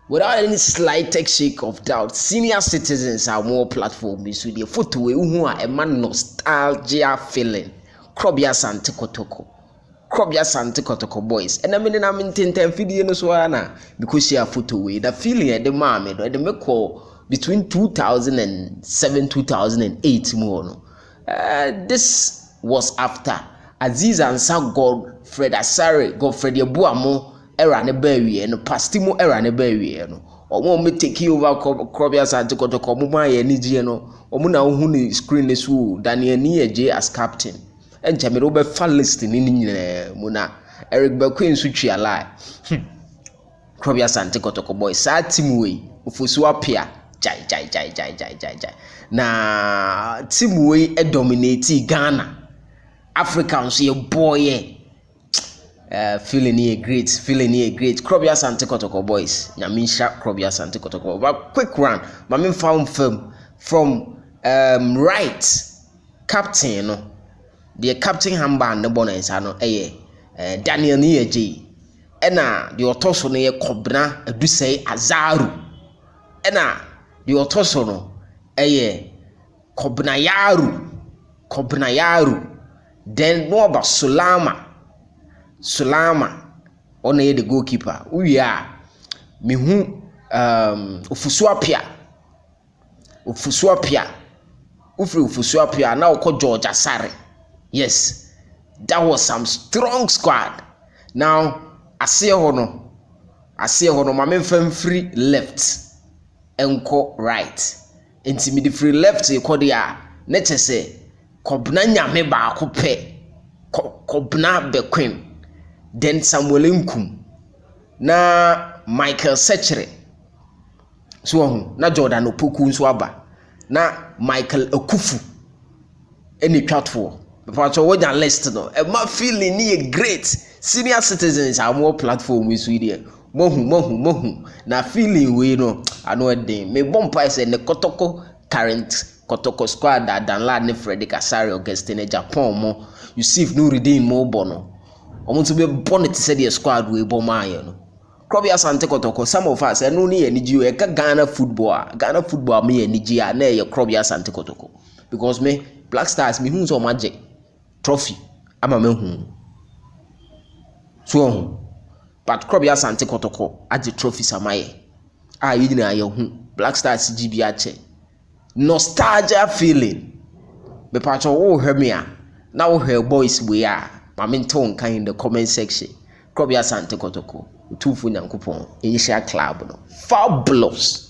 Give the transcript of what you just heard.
Without any slightest shake of doubt, senior citizens are more platforms with the photo who are a man nostalgia feeling. Krobia Asante Kotoko. Krobia Asante Kotoko boys. And I mean, I'm in 10 video no so because she a photo way. The feeling at the moment, the make between 2007 2008 more. No. This was after Aziz Ansah Godfred Yabuamo era ne bawie no pastimo era ne bawie no omo me take over Krobia Asante Kotoko mo ma ye nigye no omo na hu ni screen so Daniel Niyeje as captain enche me do be fa list ni nyina mu na Eric Bakwe nso twa lie Krobia Asante Kotoko boy sa team we ofosu apia jai na team we e dominate Ghana Africans ye boy feeling here great. Krobia Asante Kotoko boys. Nyamisha Krobia Asante Kotoko. But quick run. Mami found film from right captain no. The captain handband the bonus ano Daniel Niyeje. Ena the otoso no ye Kobna edusei Azaru. Ena the otoso no Kobna Yaru. Then no about Sulama on the goalkeeper. We are Mihu Ufusuapia now called George Asare. Yes, that was some strong squad. Now I see hono my men free left and co right. Intimidate free left you call dia nature say Kobna nyame ba ko pe Kobna Bequim. Then Samuel Nkum na Michael Sechere so na Jordan Opoku nso aba na Michael Okufu any platform because we dan list no e ma feeling ni great senior citizens are more platform we so there mohu na feeling we no ano den me bompa say ne Kotoko current Kotoko squad that dan lad ne Frederick Asare Augustine Japan mo Yusuf Nuruddin mo bono omo to be bonnet said the squad we bomaye no Krobia Asante Kotoko some of us no ni eniji e ka Ghana football me eniji a na ye Krobia Asante Kotoko because me Black Stars me hu so magic trophy ama me hu so but Krobia Asante Kotoko age trophy samaye yi na ye hu Black Stars GB ache nostalgia feeling be pacho wo hwe me a na wo hwe boys we a Maminton kind in the comment section. Krobia Asante Kotoko. Utufu Nyankopon. Initial club. No. Fabulous.